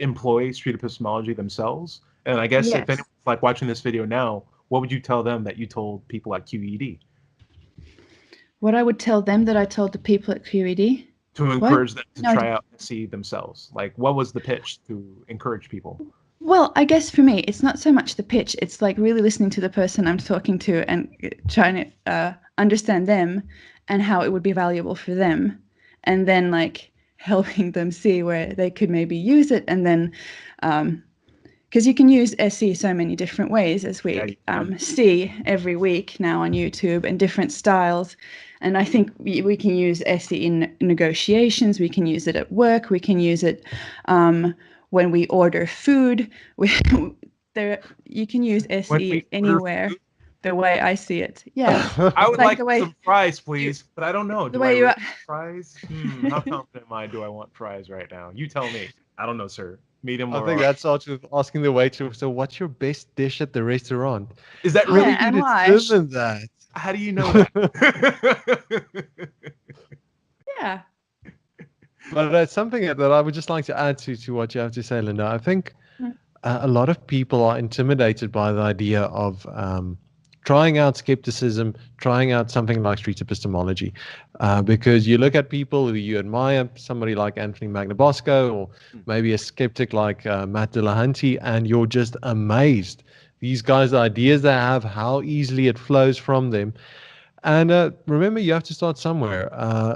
employ street epistemology themselves? And I guess if anyone's like watching this video now, what would you tell them that you told people at QED? What I would tell them that I told the people at QED? To encourage them to try out and see themselves. Like, what was the pitch to encourage people? Well, I guess for me, it's not so much the pitch. It's like really listening to the person I'm talking to and trying to understand them and how it would be valuable for them. And then like helping them see where they could maybe use it. And then, because you can use SE so many different ways, as we see every week now on YouTube, and different styles. And I think we can use SE in negotiations. We can use it at work. We can use it when we order food. You can use SE anywhere. The way I see it, yeah. I would like some fries, please, but I don't know. Do I want fries? How confident am I? Do I want fries right now? You tell me. I don't know, sir. Medium. I think that starts with asking the waiter. So, what's your best dish at the restaurant? Is that really you determine that? How do you know that? Yeah. But that's something that I would just like to add to what you have to say, Linda. I think a lot of people are intimidated by the idea of trying out skepticism, trying out something like street epistemology, because you look at people who you admire, somebody like Anthony Magnabosco, or maybe a skeptic like Matt Dillahunty, and you're just amazed. These guys, the ideas they have, how easily it flows from them. And remember, you have to start somewhere.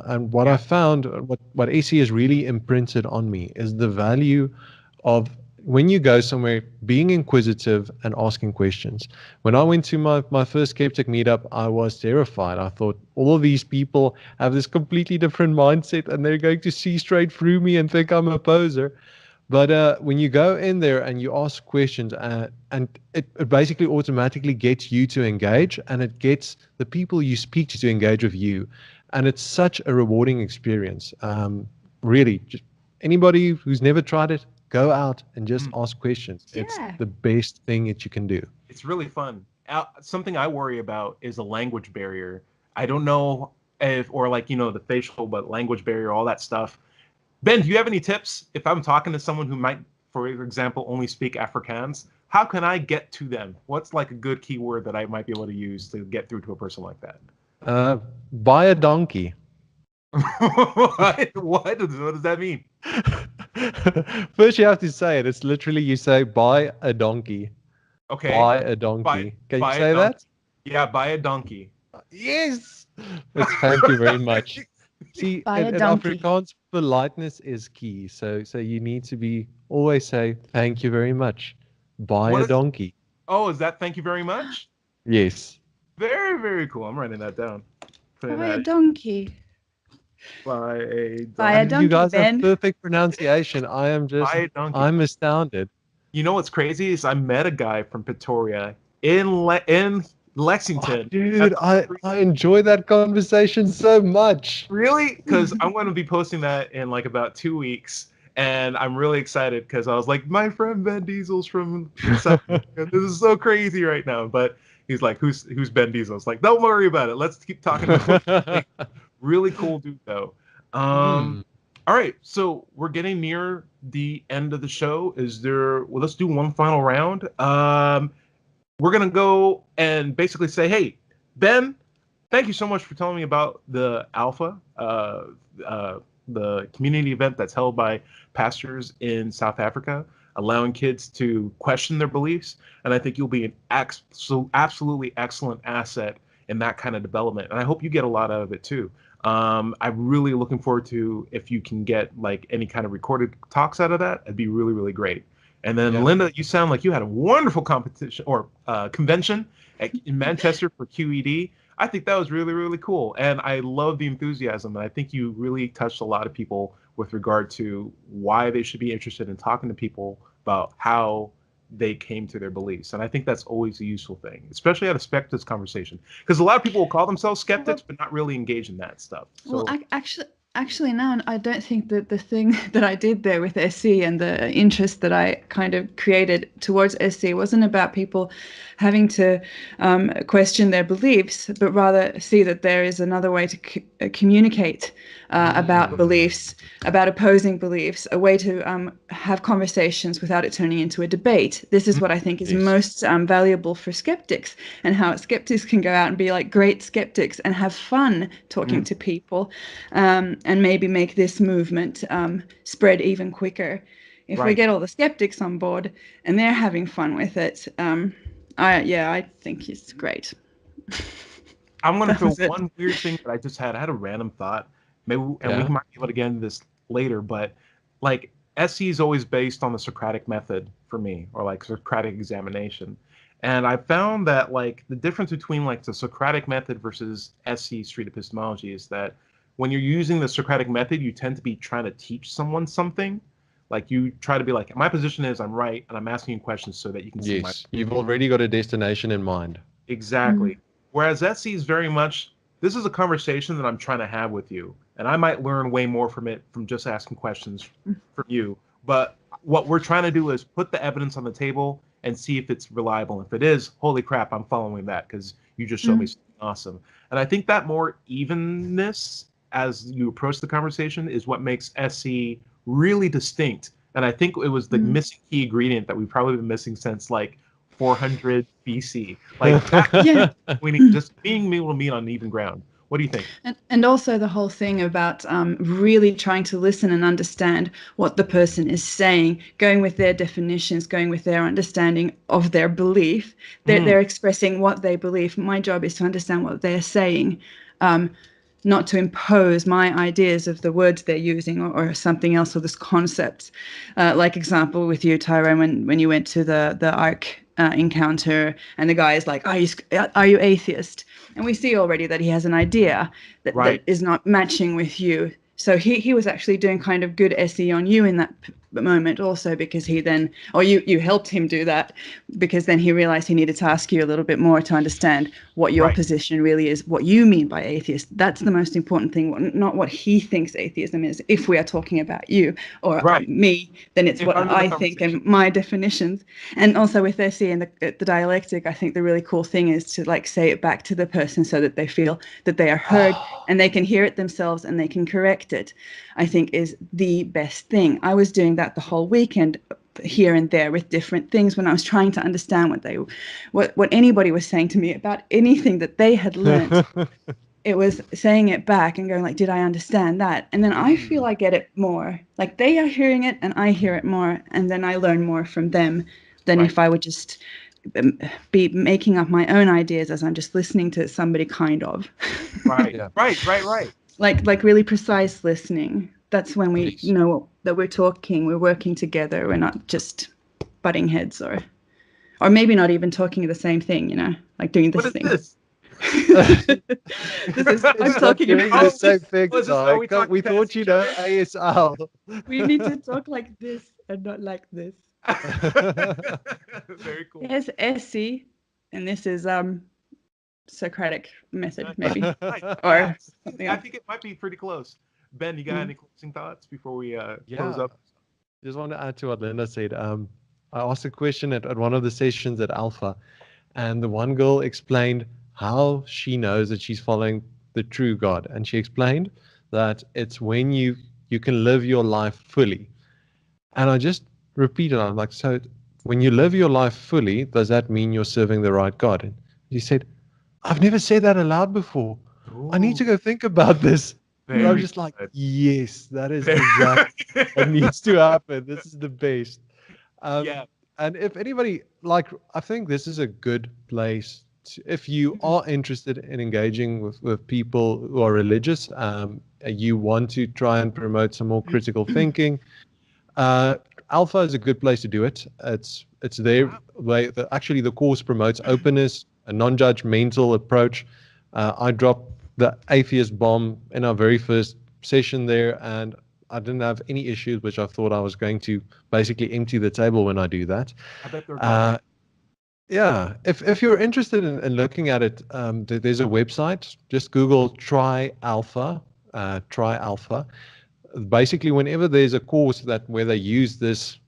And what I found, what SE has really imprinted on me is the value of when you go somewhere, being inquisitive and asking questions. When I went to my first skeptic meetup, I was terrified. I thought all of these people have this completely different mindset and they're going to see straight through me and think I'm a poser. But when you go in there and you ask questions, and it basically automatically gets you to engage, and it gets the people you speak to engage with you. And it's such a rewarding experience. Really, just anybody who's never tried it, go out and just ask questions. Yeah. It's the best thing that you can do. It's really fun. Something I worry about is a language barrier. I don't know if, or like, the facial, but language barrier, all that stuff. Ben, do you have any tips if I'm talking to someone who might, for example, only speak Afrikaans? How can I get to them? What's like a good keyword that I might be able to use to get through to a person like that? Buy a donkey. What does that mean? First, you have to say it. It's literally you say buy a donkey. Okay. Buy a donkey. Can you say that? Yeah, buy a donkey. Yes. It's thank you very much. See, in Afrikaans, politeness is key. So you need to always say thank you very much. Buy a donkey. Oh, is that thank you very much? Yes. Very, very cool. I'm writing that down. Buy a donkey. Buy a donkey. You guys Ben. have perfect pronunciation. I'm astounded. You know what's crazy is I met a guy from Pretoria in Lexington. Oh, dude, I enjoy that conversation so much. Really? Because I'm going to be posting that in like about 2 weeks. And I'm really excited because I was like, my friend Ben Diesel's from South Africa. This is so crazy right now. But he's like, who's Ben Diesel? It's like, don't worry about it. Let's keep talking about really cool dude, though. All right. So we're getting near the end of the show. Let's do one final round. We're going to go and basically say, hey, Ben, thank you so much for telling me about the Alpha, the community event that's held by pastors in South Africa, allowing kids to question their beliefs. And I think you'll be an absolutely excellent asset in that kind of development. And I hope you get a lot out of it too. I'm really looking forward to if you can get like any kind of recorded talks out of that. It'd be really, really great. And then Linda, you sound like you had a wonderful competition or convention in Manchester for QED. I think that was really, really cool. And I love the enthusiasm. And I think you really touched a lot of people with regard to why they should be interested in talking to people about how they came to their beliefs. And I think that's always a useful thing, especially at a skeptics conversation. Because a lot of people will call themselves skeptics, but not really engage in that stuff. So, well, actually now I don't think that the thing that I did there with SC and the interest that I kind of created towards SC wasn't about people having to question their beliefs, but rather see that there is another way to communicate about beliefs, about opposing beliefs, a way to have conversations without it turning into a debate. This is what I think is most valuable for skeptics, and how skeptics can go out and be like great skeptics and have fun talking to people, and maybe make this movement spread even quicker. If we get all the skeptics on board and they're having fun with it, I think it's great. I'm going to throw one weird thing that I just had. I had a random thought. Maybe, and we might be able to get into this later, but like SC is always based on the Socratic method for me, or like Socratic examination. And I found that like the difference between like the Socratic method versus SC Street Epistemology is that when you're using the Socratic method, you tend to be trying to teach someone something. Like you try to be like, my position is I'm right, and I'm asking you questions so that you can see my. You've already got a destination in mind. Exactly. Whereas SC is very much, this is a conversation that I'm trying to have with you, and I might learn way more from it from just asking questions from you. But what we're trying to do is put the evidence on the table and see if it's reliable. If it is, holy crap, I'm following that because you just showed me something awesome. And I think that more evenness as you approach the conversation is what makes SC really distinct. And I think it was the missing key ingredient that we've probably been missing since like 400 BC. Like we need just being able to meet on even ground. What do you think? And also the whole thing about really trying to listen and understand what the person is saying, going with their definitions, going with their understanding of their belief. They're expressing what they believe. My job is to understand what they're saying, not to impose my ideas of the words they're using or something else, or this concept. Like example with you, Tyrone, when you went to the ARC encounter, and the guy is like, are you atheist? And we see already that he has an idea that is not matching with you. So he was actually doing kind of good SE on you in that moment also, because he then, or you helped him do that, because then he realized he needed to ask you a little bit more to understand what your position really is, what you mean by atheist. That's the most important thing, not what he thinks atheism is. If we are talking about you or me, then it's what I think and my definitions. And also with Essie and the dialectic, I think the really cool thing is to like say it back to the person so that they feel that they are heard and they can hear it themselves and they can correct it, I think is the best thing. I was doing that the whole weekend here and there with different things when I was trying to understand what anybody was saying to me about anything that they had learned. It was saying it back and going like, did I understand that? And then I feel I get it more. Like they are hearing it and I hear it more, and then I learn more from them than if I would just be making up my own ideas as I'm just listening to somebody kind of. Right. Like really precise listening. That's when we know that we're talking, we're working together, we're not just butting heads or maybe not even talking the same thing, like doing this thing. This? I'm talking about the same thing. We thought ASL. We need to talk like this and not like this. Very cool. Here's Essie, and this is Socratic method, maybe. Or something else. I think it might be pretty close. Ben, you got any closing thoughts before we close up? Just want to add to what Linda said. I asked a question at one of the sessions at Alpha, and the one girl explained how she knows that she's following the true God. And she explained that it's when you can live your life fully. And I just repeated, I'm like, so when you live your life fully, does that mean you're serving the right God? And she said, I've never said that aloud before. Ooh. I need to go think about this. And I'm just like, yes, that is exactly what needs to happen. This is the best. And if anybody, I think this is a good place if you are interested in engaging with people who are religious, you want to try and promote some more critical thinking, Alpha is a good place to do it. It's there. Actually, the course promotes openness, a non-judgmental approach. I dropped the atheist bomb in our very first session there, and I didn't have any issues, which I thought I was going to basically empty the table when I do that. I bet they're yeah, if you're interested in looking at it, there's a website. Just Google Try Alpha. Basically, whenever there's a course where they use this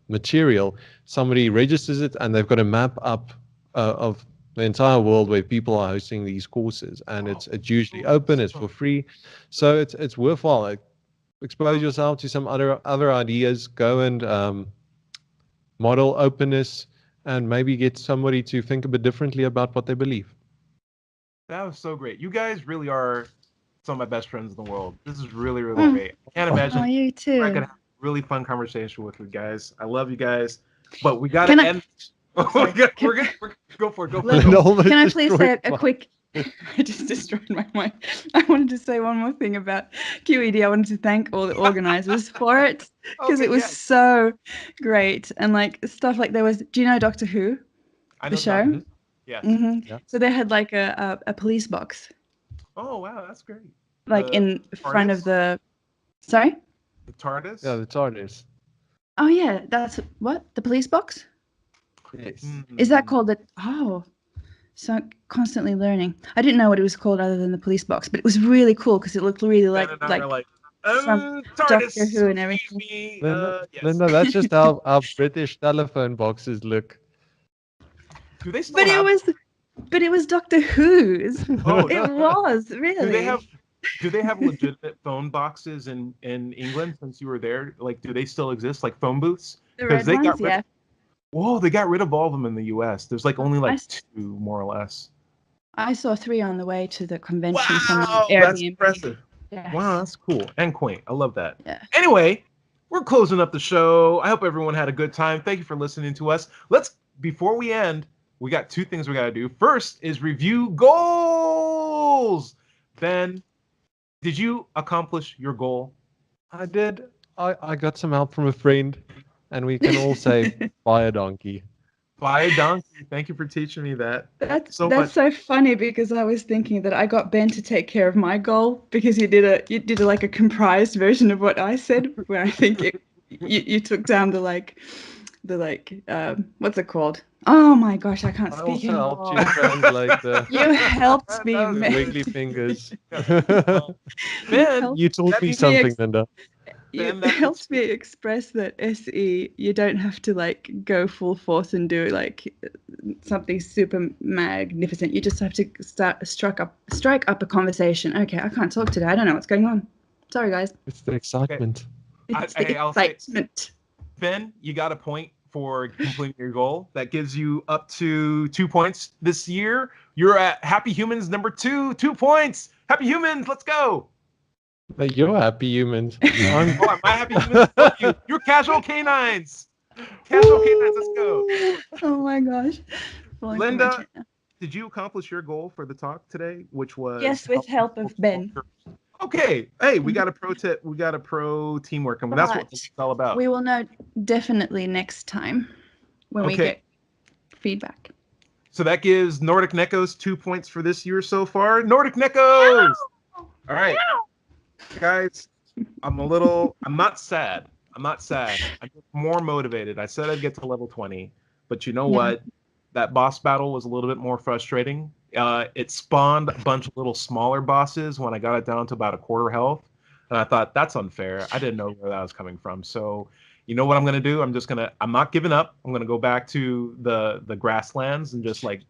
material, somebody registers it, and they've got a map up of the entire world where people are hosting these courses, and it's usually open, it's for free, so it's worthwhile. Expose yourself to some other ideas. Go and model openness, and maybe get somebody to think a bit differently about what they believe. That was so great. You guys really are some of my best friends in the world. This is really, really great. I can't imagine. Oh, you too. I could have a really fun conversation with you guys. I love you guys, but we gotta end. We're gonna go for it. Go for it. Can I please say a quick? I just destroyed my mind. I wanted to say one more thing about QED. I wanted to thank all the organizers for it, because it was so great, and stuff like there was. Do you know Doctor Who? The show. Yes. Mm-hmm. Yeah. So they had a police box. Oh wow, that's great. In front of the. Sorry. The TARDIS. Yeah, the TARDIS. Oh yeah, that's what the police box. Yes. Is that called the? Oh. So constantly learning. I didn't know what it was called other than the police box, but it was really cool because it looked really like some Doctor Who and everything. Linda, that's just how our British telephone boxes look. Do they still But it was Doctor Who's. Oh, it was really. Do they have legitimate phone boxes in England since you were there? Do they still exist, like phone booths? The red ones, yeah. Whoa, they got rid of all of them in the U.S. There's only 2, more or less. I saw 3 on the way to the convention. Wow, that's impressive. Yeah. Wow, that's cool and quaint. I love that. Yeah. Anyway, we're closing up the show. I hope everyone had a good time. Thank you for listening to us. Before we end, we got 2 things we got to do. First is review goals. Ben, did you accomplish your goal? I did. I got some help from a friend. And we can all say, buy a donkey. Buy a donkey. Thank you for teaching me that. That's so funny, because I was thinking that I got Ben to take care of my goal, because you did a comprised version of what I said, where I think you took down the what's it called? Oh my gosh, I can't I speak also helped you anymore. translate the You helped me, That was man. wiggly fingers. Ben, You taught that me means something, Linda. You Ben, that helped me express that SE. You don't have to like go full force and do like something super magnificent. You just have to strike up a conversation. Okay, I can't talk today. I don't know what's going on. Sorry, guys. It's the excitement. It's I'll say, excitement. Ben, you got a point for completing your goal. That gives you up to 2 points this year. You're at Happy Humans number 2, 2 points. Happy Humans, let's go. Like, you're happy humans. I'm Oh, am I Happy Humans? Fuck you. You're Casual Canines. Casual Canines, let's go. Oh my gosh. Falling from my Linda, chair. did you accomplish your goal for the talk today, which was Yes, with help of Ben. Okay. Hey, we got a pro tip. We got a pro teamwork, and that's what But it's all about. We will know definitely next time when we Okay. get feedback. So that gives Nordic Neckos 2 points for this year so far. Nordic Neckos! All right. Guys, I'm not sad. I'm just more motivated. I said I'd get to level 20, but you know what? That boss battle was a little bit more frustrating. It spawned a bunch of little smaller bosses when I got it down to about a quarter health. And I thought, that's unfair. I didn't know where that was coming from. So you know what I'm going to do? I'm not giving up. I'm going to go back to the grasslands and just like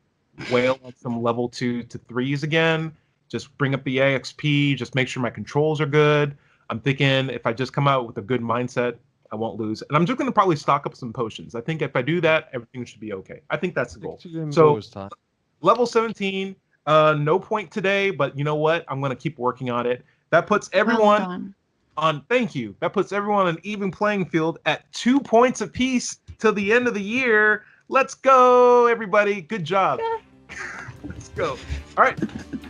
wail on some level 2 to 3s again. Just bring up the AXP, just make sure my controls are good. I'm thinking if I just come out with a good mindset, I won't lose. And I'm just going to probably stock up some potions. I think if I do that, everything should be okay. I think that's the goal. So level 17, no point today, but you know what? I'm going to keep working on it. That puts everyone thank you. That puts everyone on an even playing field at 2 points apiece till the end of the year. Let's go, everybody. Good job. Let's go. All right.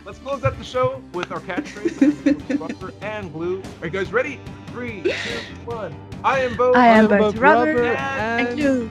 Let's close out the show with our catchphrase, rubber and glue. Are you guys ready? 3, 2, 1. I am both rubber rubber and glue.